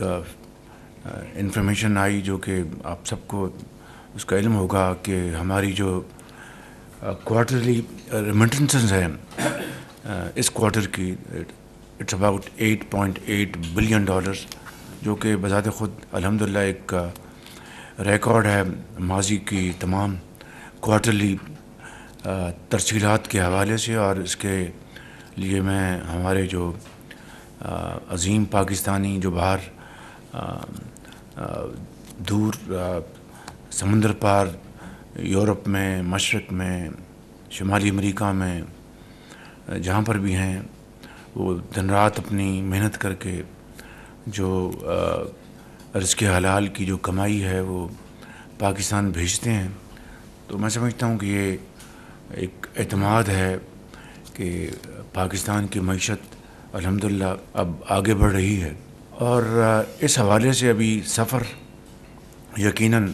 ایک انفارمیشن آئی جو کہ آپ سب کو اس کا علم ہوگا کہ ہماری جو کوارٹرلی ریمیٹنسز ہیں اس کوارٹر کی اٹس اباؤٹ $8.8 بلین، جو کہ بذات خود الحمدللہ ایک ریکارڈ ہے ماضی کی تمام کوارٹرلی ترسیلات کے حوالے سے. اور اس کے لیے میں ہمارے جو عظیم پاکستانی جو باہر دور سمندر پار یورپ میں، مشرق میں، شمالی امریکہ میں جہاں پر بھی ہیں، وہ دن رات اپنی محنت کر کے جو رزق حلال کی جو کمائی ہے وہ پاکستان بھیجتے ہیں. تو میں سمجھتا ہوں کہ یہ ایک اعتماد ہے کہ پاکستان کی معیشت الحمدللہ اب آگے بڑھ رہی ہے. اور اس حوالے سے ابھی سفر یقیناً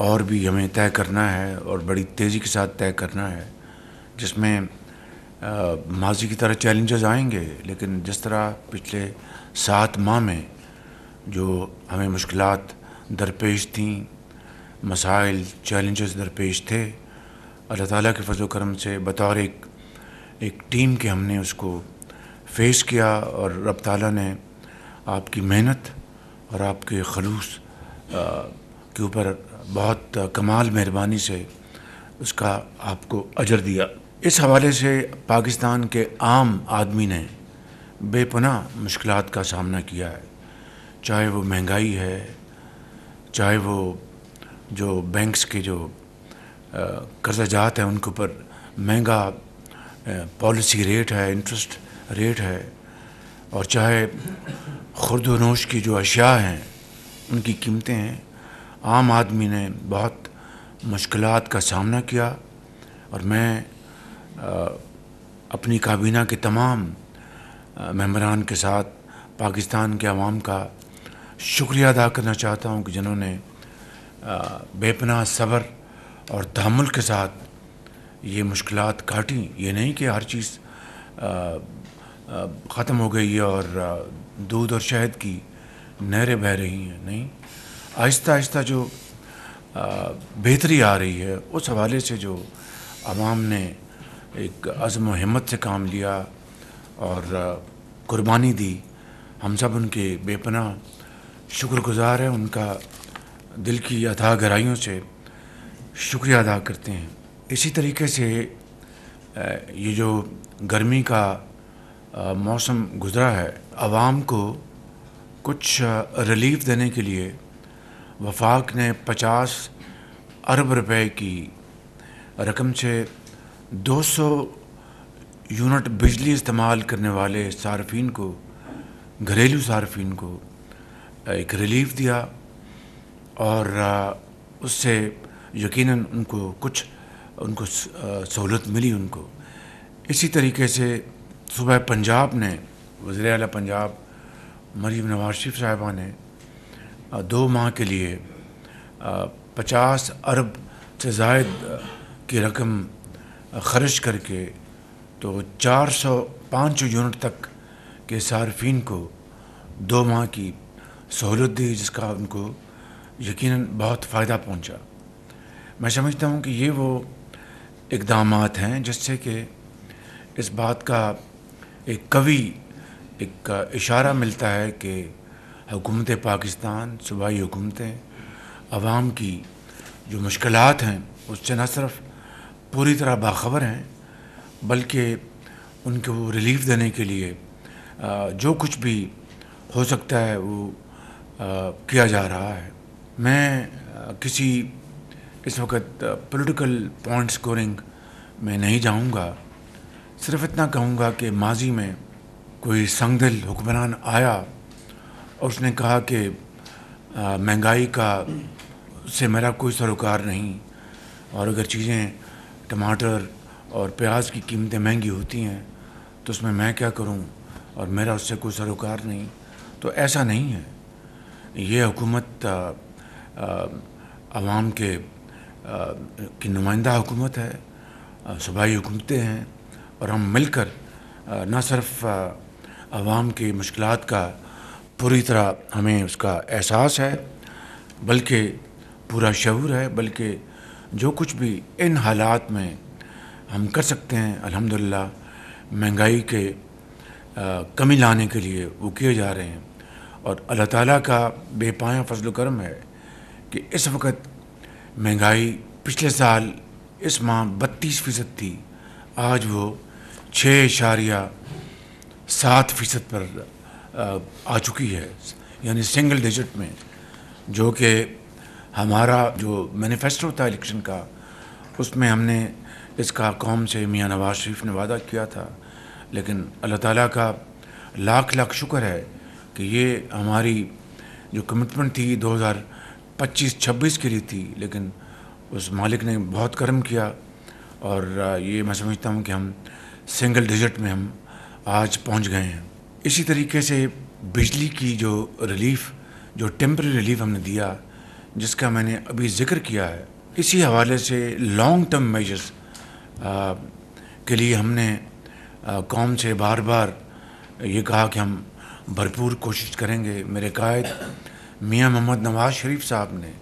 اور بھی ہمیں طے کرنا ہے اور بڑی تیزی کے ساتھ طے کرنا ہے، جس میں ماضی کی طرح چیلنجز آئیں گے، لیکن جس طرح پچھلے 7 ماہ میں جو ہمیں مشکلات درپیش تھیں، مسائل، چیلنجز درپیش تھے، اللہ تعالیٰ کے فضل و کرم سے بطور ایک ٹیم کے ہم نے اس کو فیس کیا، اور رب تعالیٰ نے آپ کی محنت اور آپ کے خلوص کے اوپر بہت کمال مہربانی سے اس کا آپ کو اجر دیا. اس حوالے سے پاکستان کے عام آدمی نے بے پناہ مشکلات کا سامنا کیا ہے، چاہے وہ مہنگائی ہے، چاہے وہ جو بینکس کے جو قرضہ جات ہیں ان کے اوپر مہنگا پالیسی ریٹ ہے، انٹرسٹ ریٹ ہے، اور چاہے خورد و نوش کی جو اشیاء ہیں ان کی قیمتیں ہیں. عام آدمی نے بہت مشکلات کا سامنا کیا، اور میں اپنی کابینہ کے تمام ممبران کے ساتھ پاکستان کے عوام کا شکریہ ادا کرنا چاہتا ہوں کہ جنہوں نے بے پناہ صبر اور تحمل کے ساتھ یہ مشکلات کاٹیں. یہ نہیں کہ ہر چیز ختم ہو گئی ہے اور دودھ اور شہد کی نہریں بہہ رہی ہیں، نہیں، آہستہ آہستہ جو بہتری آ رہی ہے اس حوالے سے جو عوام نے ایک عزم و ہمت سے کام لیا اور قربانی دی، ہم سب ان کے بے پناہ شکر گزار ہیں، ان کا دل کی اتھاہ گہرائیوں سے شکریہ ادا کرتے ہیں. اسی طریقے سے یہ جو گرمی کا موسم گزرا ہے، عوام کو کچھ ریلیف دینے کے لیے وفاق نے 50 ارب روپے کی رقم سے 200 یونٹ بجلی استعمال کرنے والے صارفین کو، گھریلو صارفین کو ایک ریلیف دیا، اور اس سے یقیناً ان کو سہولت ملی ان کو. اسی طریقے سے صوبہ پنجاب نے، وزیر اعلیٰ پنجاب مریم نواز شریف صاحبہ نے 2 ماہ کے لیے 50 ارب سے زائد کی رقم خرچ کر کے تو 405 یونٹ تک کے صارفین کو 2 ماہ کی سہولت دی، جس کا ان کو یقیناً بہت فائدہ پہنچا. میں سمجھتا ہوں کہ یہ وہ اقدامات ہیں جس سے کہ اس بات کا ایک قوی اشارہ ملتا ہے کہ حکومت پاکستان، صوبائی حکومتیں عوام کی جو مشکلات ہیں اس سے نہ صرف پوری طرح باخبر ہیں، بلکہ ان کو ریلیف دینے کے لیے جو کچھ بھی ہو سکتا ہے وہ کیا جا رہا ہے. میں کسی اس وقت پولیٹیکل پوائنٹ سکورنگ میں نہیں جاؤں گا، صرف اتنا کہوں گا کہ ماضی میں کوئی سنگ دل حکمران آیا اور اس نے کہا کہ مہنگائی کا سے میرا کوئی سروکار نہیں، اور اگر چیزیں ٹماٹر اور پیاز کی قیمتیں مہنگی ہوتی ہیں تو اس میں کیا کروں، اور میرا اس سے کوئی سروکار نہیں. تو ایسا نہیں ہے. یہ حکومت عوام کی نمائندہ حکومت ہے، صوبائی حکومتیں ہیں، اور ہم مل کر نہ صرف عوام کی مشکلات کا پوری طرح ہمیں اس کا احساس ہے، بلکہ پورا شعور ہے، بلکہ جو کچھ بھی ان حالات میں ہم کر سکتے ہیں الحمدللہ مہنگائی کے کمی لانے کے لیے وہ کیے جا رہے ہیں. اور اللہ تعالیٰ کا بے پایہ فضل و کرم ہے کہ اس وقت مہنگائی پچھلے سال اس ماہ 32% تھی، آج وہ 6.7% پر آ چکی ہے، یعنی سنگل ڈیجٹ میں، جو کہ ہمارا جو مینیفیسٹو تھا الیکشن کا، اس میں ہم نے اس کا قوم سے میاں نواز شریف نے وعدہ کیا تھا. لیکن اللہ تعالیٰ کا لاکھ لاکھ شکر ہے کہ یہ ہماری جو کمٹمنٹ تھی 2025-26 کے لیے تھی، لیکن اس مالک نے بہت کرم کیا، اور یہ میں سمجھتا ہوں کہ ہم سنگل ڈیجٹ میں ہم آج پہنچ گئے ہیں. اسی طریقے سے بجلی کی جو ریلیف، جو ٹیمپرری ریلیف ہم نے دیا، جس کا میں نے ابھی ذکر کیا ہے، اسی حوالے سے لانگ ٹرم میجرز کے لیے ہم نے قوم سے بار بار یہ کہا کہ ہم بھرپور کوشش کریں گے. میرے قائد میاں محمد نواز شریف صاحب نے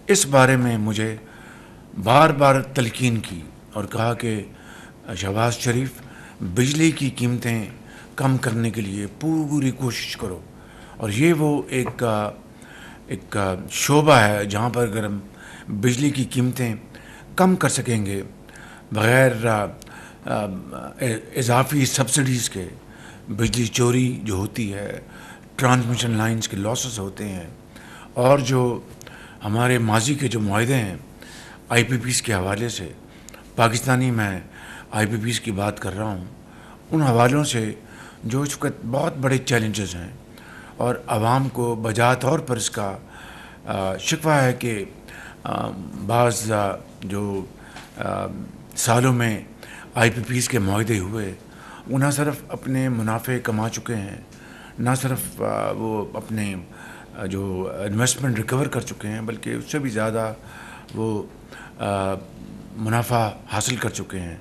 اس بارے میں مجھے بار بار تلقین کی اور کہا کہ شہباز شریف، بجلی کی قیمتیں کم کرنے کے لیے پوری کوشش کرو. اور یہ وہ ایک شعبہ ہے جہاں پر اگر ہم بجلی کی قیمتیں کم کر سکیں گے بغیر اضافی سبسڈیز کے، بجلی چوری جو ہوتی ہے، ٹرانسمیشن لائنز کے لاسز ہوتے ہیں، اور جو ہمارے ماضی کے جو معاہدے ہیں آئی پی پیز کے حوالے سے، پاکستانی میں آئی پی پیز کی بات کر رہا ہوں، ان حوالوں سے جو اس وقت بہت بڑے چیلنجز ہیں، اور عوام کو بجا طور پر اس کا شکوہ ہے کہ بعض جو سالوں میں آئی پی پیز کے معاہدے ہوئے، وہ نہ صرف اپنے منافع کما چکے ہیں، نہ صرف وہ اپنے جو انویسٹمنٹ ریکور کر چکے ہیں، بلکہ اس سے بھی زیادہ وہ منافع حاصل کر چکے ہیں.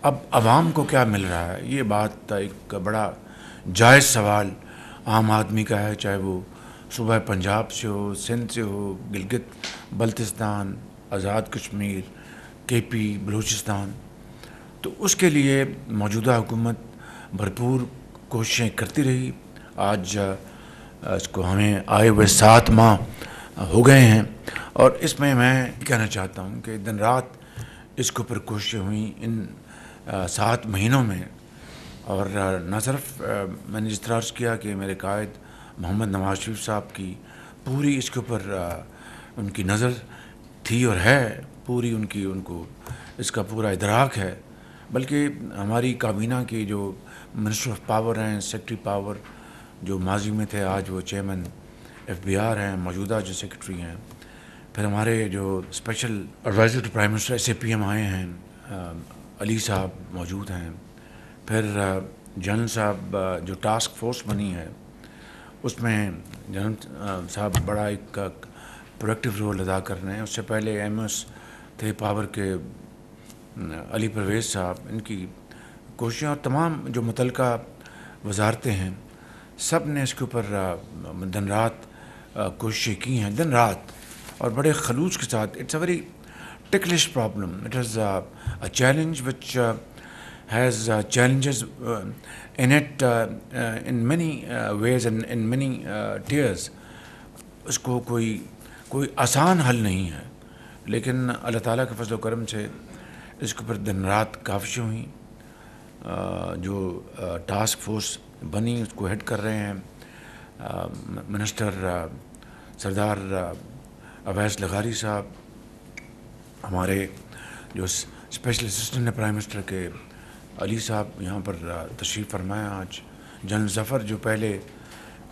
اب عوام کو کیا مل رہا ہے؟ یہ بات ایک بڑا جائز سوال عام آدمی کا ہے، چاہے وہ صوبہ پنجاب سے ہو، سندھ سے ہو، گلگت بلتستان، آزاد کشمیر، کے پی، بلوچستان. تو اس کے لیے موجودہ حکومت بھرپور کوششیں کرتی رہی. آج اس کو ہمیں آئے ہوئے 7 ماہ ہو گئے ہیں، اور اس میں کہنا چاہتا ہوں کہ دن رات اس کے اوپر کوششیں ہوئیں ان 7 مہینوں میں. اور نہ صرف میں نے جس طرح عرض کیا کہ میرے قائد محمد نواز شریف صاحب کی پوری اس کے اوپر ان کی نظر تھی اور ہے، پوری ان کو اس کا پورا ادراک ہے، بلکہ ہماری کابینہ کے جو منسٹر آف پاور ہیں، سیکرٹری پاور جو ماضی میں تھے، آج وہ چیئرمین ایف بی آر ہیں، موجودہ جو سیکرٹری ہیں. پھر ہمارے جو special adviser to prime minister S A P M آئے ہیں، علی صاحب موجود ہیں. پھر جنرل صاحب جو ٹاسک فورس بنی ہے، اس میں جنرل صاحب بڑا ایک پروڈکٹیو رول ادا کر رہے ہیں. اس سے پہلے ایم ایس تھے پاور کے علی پرویز صاحب، ان کی کوششیں اور تمام جو متعلقہ وزارتیں ہیں، سب نے اس کے اوپر دن رات کوششیں کی ہیں، دن رات، اور بڑے خلوص کے ساتھ. It's a very ticklish problem. It is a challenge which has challenges in it in many ways and in many tiers. اس کو کوئی آسان حل نہیں ہے، لیکن اللہ تعالیٰ کے فضل و کرم سے اس کے اوپر دن رات کاوشیں ہوئیں. جو ٹاسک فورس بنی اس کو ہیڈ کر رہے ہیں منسٹر سردار اویس لغاری صاحب، ہمارے جو اسپیشل اسسٹنٹ پرائم منسٹر کے علی صاحب یہاں پر تشریف فرمایا آج. جنرل ظفر جو پہلے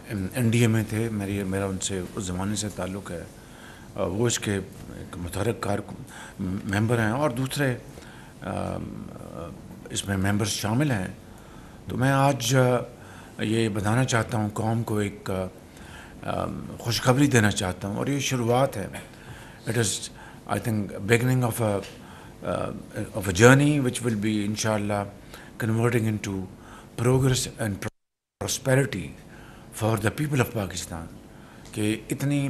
این ڈی اے میں تھے، میرا ان سے اس زمانے سے تعلق ہے، وہ اس کے ایک متحرک ممبر ہیں، اور دوسرے اس میں ممبرز شامل ہیں. تو میں آج یہ بتانا چاہتا ہوں قوم کو، ایک خوشخبری دینا چاہتا ہوں، اور یہ شروعات ہے. It is I think beginning of a journey which will be inshallah converting into progress and prosperity for the people of Pakistan کہ اتنی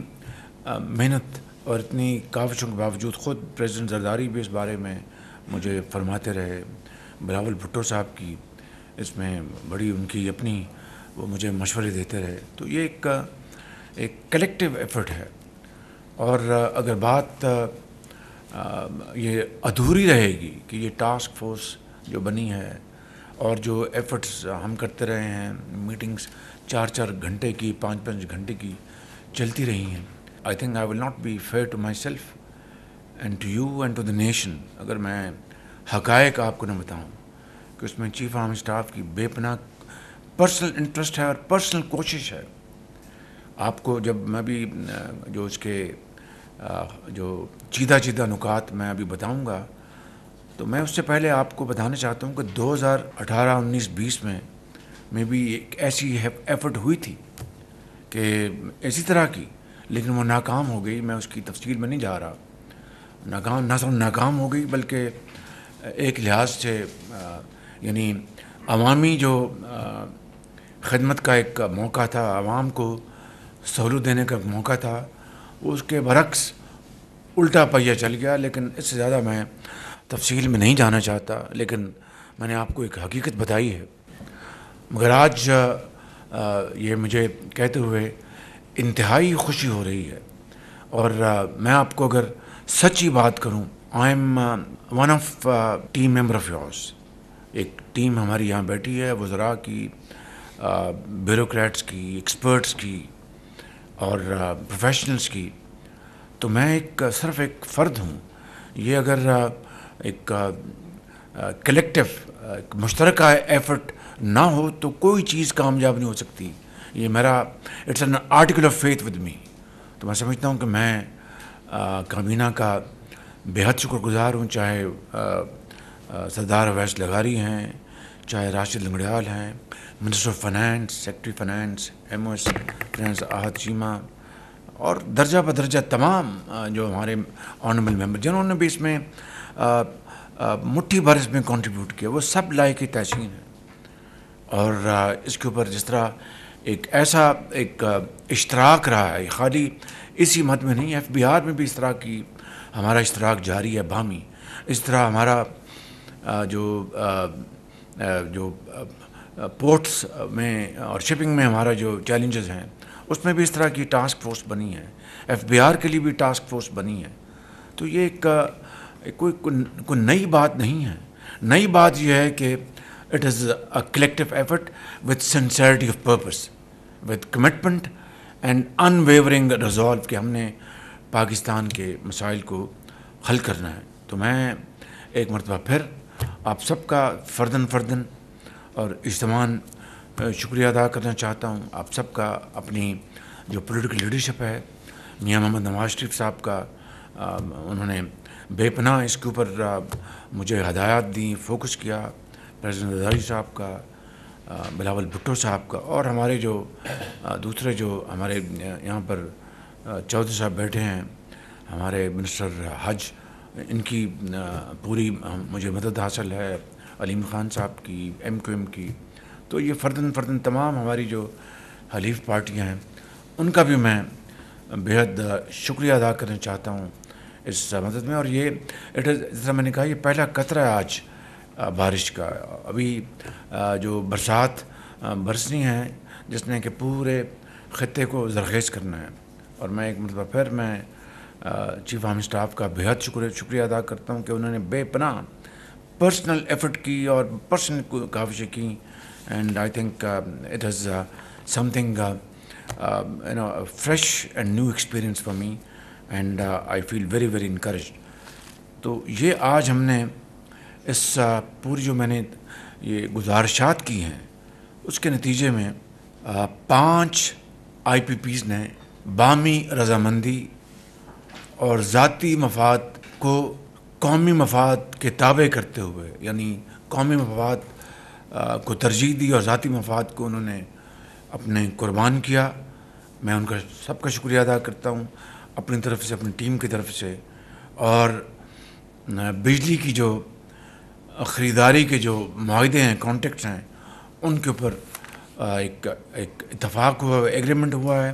محنت اور اتنی کاوشوں کے باوجود خود پریزیڈنٹ زرداری بھی اس بارے میں مجھے فرماتے رہے، بلاول بھٹو صاحب کی اس میں بڑی ان کی اپنی وہ مجھے مشورے دیتے رہے. تو یہ ایک کلیکٹیو ایفرٹ ہے. اور اگر بات یہ ادھوری رہے گی کہ یہ ٹاسک فورس جو بنی ہے اور جو ایفرٹس ہم کرتے رہے ہیں، میٹنگز 4 گھنٹے کی 5 گھنٹے کی چلتی رہی ہیں، I think I will not be fair to myself and to you and to the nation اگر میں حقائق آپ کو نہ بتاؤں کہ اس میں چیف آرمی اسٹاف کی بے پناہ پرسنل انٹرسٹ ہے اور پرسنل کوشش ہے. آپ کو جب میں بھی جو اس کے جو چیدہ نکات میں ابھی بتاؤں گا، تو میں اس سے پہلے آپ کو بتانا چاہتا ہوں کہ 2018 19 20 میں بھی ایک ایسی ایفرٹ ہوئی تھی کہ اسی طرح کی، لیکن وہ ناکام ہو گئی. میں اس کی تفصیل میں نہیں جا رہا. نہ صرف ناکام ہو گئی بلکہ ایک لحاظ سے یعنی عوامی جو خدمت کا ایک موقع تھا، عوام کو سہولت دینے کا موقع تھا، اس کے برعکس الٹا پہیہ چل گیا. لیکن اس سے زیادہ میں تفصیل میں نہیں جانا چاہتا، لیکن میں نے آپ کو ایک حقیقت بتائی ہے. مگر آج یہ مجھے کہتے ہوئے انتہائی خوشی ہو رہی ہے. اور میں آپ کو اگر سچی بات کروں، I am one of team member of yours. ایک ٹیم ہماری یہاں بیٹھی ہے، وزراء کی، بیوروکریٹس کی، ایکسپرٹس کی اور پروفیشنلز کی. تو میں صرف ایک فرد ہوں. یہ اگر ایک کلیکٹیو مشترکہ ایفرٹ نہ ہو تو کوئی چیز کامیاب نہیں ہو سکتی. یہ میرا it's an article of faith with me. تو میں سمجھتا ہوں کہ میں کابینہ کا بے حد شکر گزار ہوں، چاہے سردار اویس لغاری ہیں، چاہے راشد لنگڑیال ہیں، minister of finance, secretary finance, M O S finance Ahad Cheema, اور درجہ بدرجہ تمام جو ہمارے آنریبل ممبر جنہوں نے بھی اس میں مٹھی بھر اس میں کنٹریبیوٹ کیا، وہ سب لائق تحسین ہیں. اور اس کے اوپر جس طرح ایک ایسا ایک اشتراک رہا ہے، خالی اسی مد میں نہیں، ایف بی آر میں بھی اس طرح کی ہمارا اشتراک جاری ہے باہمی. اس طرح ہمارا جو پورٹس میں اور شپنگ میں ہمارا جو چیلنجز ہیں، اس میں بھی اس طرح کی ٹاسک فورس بنی ہے. ایف بی آر کے لیے بھی ٹاسک فورس بنی ہے. تو یہ کوئی نئی بات نہیں ہے. نئی بات یہ ہے کہ it is a collective effort with sincerity of purpose, with commitment and unwavering resolve کہ ہم نے پاکستان کے مسائل کو حل کرنا ہے. تو میں ایک مرتبہ پھر آپ سب کا فرداً اور اجتماعاً شکریہ ادا کرنا چاہتا ہوں. آپ سب کا اپنی جو پولیٹیکل لیڈرشپ ہے، میاں محمد نواز شریف صاحب کا، انہوں نے بے پناہ اس کے اوپر مجھے ہدایات دیں، فوکس کیا. پریزیڈنٹ زرداری صاحب کا، بلاول بھٹو صاحب کا، اور ہمارے جو دوسرے جو ہمارے یہاں پر چودھری صاحب بیٹھے ہیں، ہمارے منسٹر حج، ان کی پوری مجھے مدد حاصل ہے، علیم خان صاحب کی، ایم کیو ایم کی. تو یہ فرداً تمام ہماری جو حلیف پارٹیاں ہیں، ان کا بھی میں بےحد شکریہ ادا کرنا چاہتا ہوں اس مدد میں. اور یہ جس طرح میں نے کہا، یہ پہلا قطرہ ہے آج بارش کا. ابھی جو برسات برسنی ہے جس نے کہ پورے خطے کو زرخیز کرنا ہے. اور میں ایک مرتبہ پھر میں چیف آرمی اسٹاف کا بےحد شکریہ ادا کرتا ہوں کہ انہوں نے بے پناہ پرسنل ایفرٹ کی اور پرسنل کاوشیں کی. And I think it is some thing fresh and new experience for me, and I feel very encouraged. تو یہ آج ہم نے اس پوری جو میں نے یہ گزارشات کی ہیں، اس کے نتیجے میں 5 آئی پی پیز نے باہمی رضامندی اور ذاتی مفاد کو قومی مفاد کے تابع کرتے ہوئے، یعنی قومی مفاد کو ترجیح دی اور ذاتی مفاد کو انہوں نے اپنے قربان کیا. میں ان کا سب کا شکریہ ادا کرتا ہوں اپنی طرف سے، اپنی ٹیم کی طرف سے. اور بجلی کی جو خریداری کے جو معاہدے ہیں، کانٹریکٹس ہیں، ان کے اوپر ایک اتفاق ہوا، ایگریمنٹ ہوا ہے،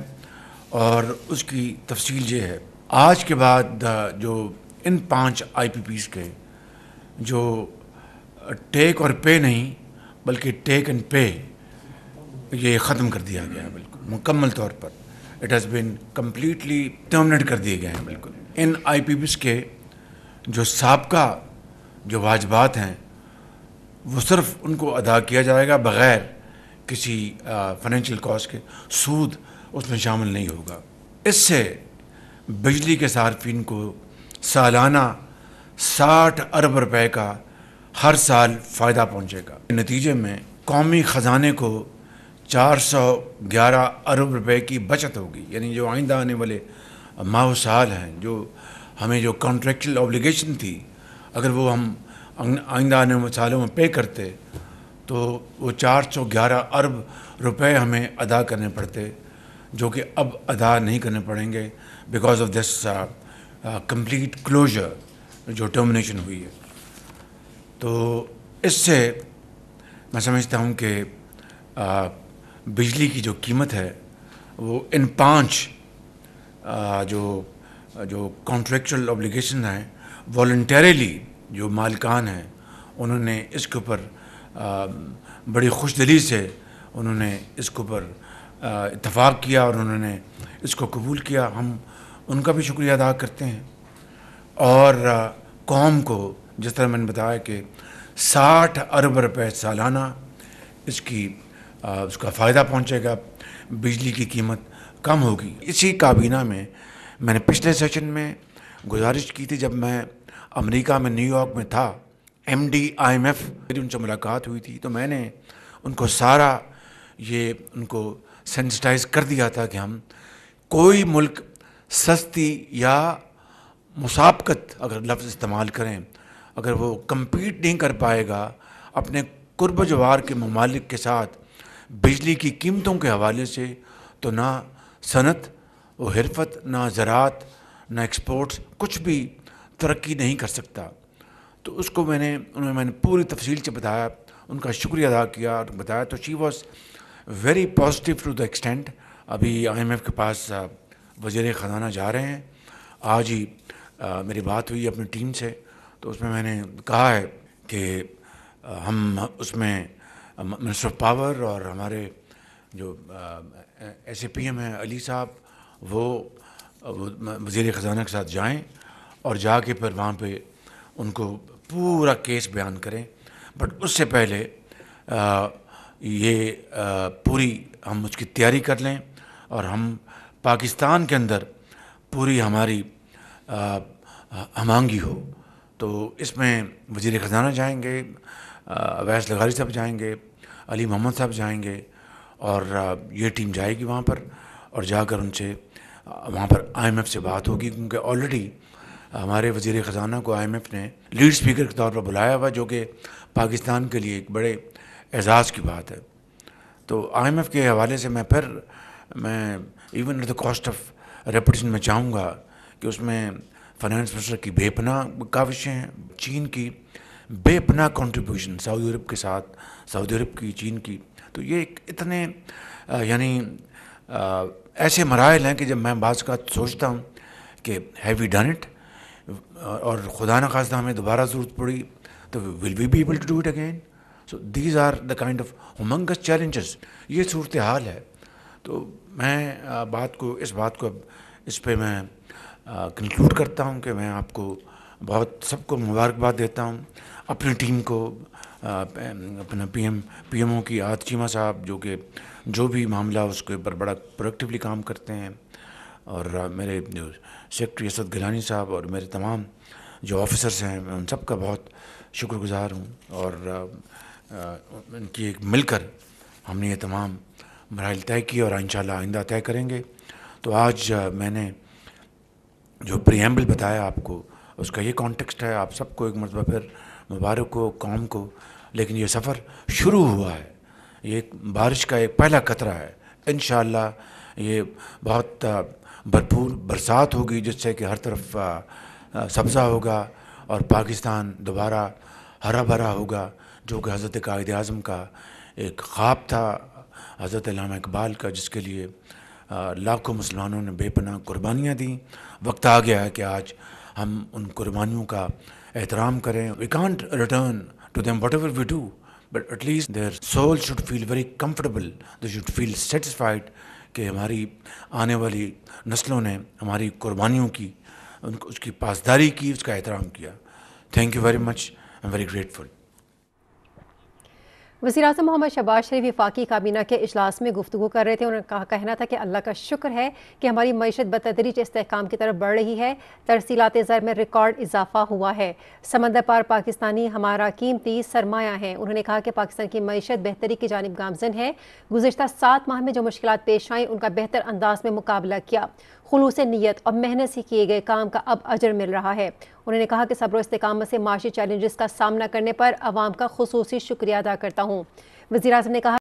اور اس کی تفصیل یہ ہے آج کے بعد جو ان 5 آئی پی پیز کے جو ٹیک اور پے نہیں بلکہ ٹیک اینڈ پے یہ ختم کر دیا گیا ہے، بالکل مکمل طور پر it has been completely terminate کر دیے گئے ہیں بالکل. ان آئی پی پیز کے جو سابقہ جو واجبات ہیں وہ صرف ان کو ادا کیا جائے گا بغیر کسی فائنینشیل کاسٹ کے، سود اس میں شامل نہیں ہوگا. اس سے بجلی کے صارفین کو سالانہ 60 ارب روپے کا ہر سال فائدہ پہنچے گا. نتیجے میں قومی خزانے کو 411 ارب روپے کی بچت ہوگی. یعنی جو آئندہ آنے والے ماہ و سال ہیں، جو ہمیں جو کانٹریکچل اوبلیگیشن تھی، اگر وہ ہم آئندہ آنے والے سالوں میں پے کرتے تو وہ 411 ارب روپے ہمیں ادا کرنے پڑتے، جو کہ اب ادا نہیں کرنے پڑیں گے because of this complete closure جو ٹرمنیشن ہوئی ہے. تو اس سے میں سمجھتا ہوں کہ بجلی کی جو قیمت ہے وہ ان 5 جو کانٹریکچل اوبلیگیشن ہیں والنٹیریلی جو مالکان ہیں انہوں نے اس کے اوپر بڑی خوش دلی سے انہوں نے اس کے اوپر اتفاق کیا اور انہوں نے اس کو قبول کیا. ہم ان کا بھی شکریہ ادا کرتے ہیں. اور قوم کو جس طرح میں نے بتایا کہ 60 ارب روپے سالانہ اس کا فائدہ پہنچے گا، بجلی کی قیمت کم ہوگی. اسی کابینہ میں نے پچھلے سیشن میں گزارش کی تھی، جب میں امریکہ میں نیو یارک میں تھا، M D I M F میری ان سے ملاقات ہوئی تھی، تو میں نے ان کو سارا ان کو سینسٹائز کر دیا تھا کہ ہم کوئی ملک سستی یا مسابقت اگر لفظ استعمال کریں، اگر وہ کمپیٹ نہیں کر پائے گا اپنے قرب و جوار کے ممالک کے ساتھ بجلی کی قیمتوں کے حوالے سے، تو نہ صنعت و حرفت، نہ زراعت، نہ ایکسپورٹس، کچھ بھی ترقی نہیں کر سکتا. تو اس کو میں نے پوری تفصیل سے بتایا، ان کا شکریہ ادا کیا اور بتایا. تو she was very positive to the extent. ابھی آئی ایم ایف کے پاس وزیر خزانہ جا رہے ہیں، آج ہی میری بات ہوئی اپنی ٹیم سے، تو اس میں نے کہا ہے کہ ہم اس میں منسٹر آف پاور اور ہمارے جو ایس اے پی ایم ہیں علی صاحب، وہ وزیر خزانہ کے ساتھ جائیں اور جا کے پھر وہاں پہ ان کو پورا کیس بیان کریں. بٹ اس سے پہلے یہ پوری ہم اس کی تیاری کر لیں اور ہم پاکستان کے اندر پوری ہماری ہم آہنگی ہو. تو اس میں وزیر خزانہ جائیں گے، اویس لغاری صاحب جائیں گے، علی محمد صاحب جائیں گے، اور یہ ٹیم جائے گی وہاں پر، اور جا کر ان سے وہاں پر آئی ایم ایف سے بات ہوگی، کیونکہ آلریڈی ہمارے وزیر خزانہ کو آئی ایم ایف نے لیڈ اسپیکر کے طور پر بلایا ہوا، جو کہ پاکستان کے لیے ایک بڑے اعزاز کی بات ہے. تو آئی ایم ایف کے حوالے سے میں even at the cost of reputation میں چاہوں گا کہ اس میں فائنانس منسٹر کی بے پناہ کاوشیں ہیں، چین کی بے پناہ کنٹریبیوشن سعودی عرب کے ساتھ، سعودی عرب کی، چین کی. تو یہ اتنے یعنی ایسے مراحل ہیں کہ جب میں بعض کا سوچتا ہوں کہ ہیو وی ڈن اٹ، اور خدا نخواستہ ہمیں دوبارہ ضرورت پڑی تو will we be able to do it again. So these are the kind of humongous challenges. یہ صورتحال ہے. تو میں اس بات کو اس پہ میں کنکلوڈ کرتا ہوں کہ میں آپ کو سب کو مبارکباد دیتا ہوں، اپنی ٹیم کو، اپنا پی ایم او کی عاد چیمہ صاحب، جو کہ جو بھی معاملہ اس کے اوپر بڑا پروڈکٹیولی کام کرتے ہیں، اور میرے جو سیکرٹری اسد گیلانی صاحب اور میرے تمام جو آفیسرس ہیں، میں ان سب کا بہت شکر گزار ہوں. اور ان کی ایک مل کر ہم نے یہ تمام مراحل طے کیے اور انشاءاللہ آئندہ طے کریں گے. تو آج میں نے جو پریمبل بتایا آپ کو، اس کا یہ کانٹیکسٹ ہے. آپ سب کو ایک مرتبہ پھر مبارک ہو قوم کو. لیکن یہ سفر شروع ہوا ہے، یہ بارش کا ایک پہلا قطرہ ہے. انشاءاللہ یہ بہت بھرپور برسات ہوگی، جس سے کہ ہر طرف سبزہ ہوگا اور پاکستان دوبارہ ہرا بھرا ہوگا، جو کہ حضرت قائد اعظم کا ایک خواب تھا حضرت علامہ اقبال کا، جس کے لیے لاکھوں مسلمانوں نے بے پناہ قربانیاں دیں. وقت آ گیا ہے کہ آج ہم ان قربانیوں کا احترام کریں. We can't return to them whatever we do, but at least their soul should feel very comfortable. They should feel satisfied کہ ہماری آنے والی نسلوں نے ہماری قربانیوں کی، اس کی پاسداری کی، اس کا احترام کیا. Thank you very much. I am very grateful. وزیراعظم محمد شہباز شریف وفاقی کابینہ کے اجلاس میں گفتگو کر رہے تھے. انہوں نے کہنا تھا کہ اللہ کا شکر ہے کہ ہماری معیشت بتدریج استحکام کی طرف بڑھ رہی ہے. ترسیلات زر میں ریکارڈ اضافہ ہوا ہے. سمندر پار پاکستانی ہمارا قیمتی سرمایہ ہیں. انہوں نے کہا کہ پاکستان کی معیشت بہتری کی جانب گامزن ہے. گزشتہ 7 ماہ میں جو مشکلات پیش آئیں ان کا بہتر انداز میں مقابلہ کیا. خلوص نیت اور محنت سے کیے گئے کام کا اب اجر مل رہا ہے. انہوں نے کہا کہ صبر و استقامت سے معاشی چیلنجز کا سامنا کرنے پر عوام کا خصوصی شکریہ ادا کرتا ہوں. وزیر اعظم نے کہا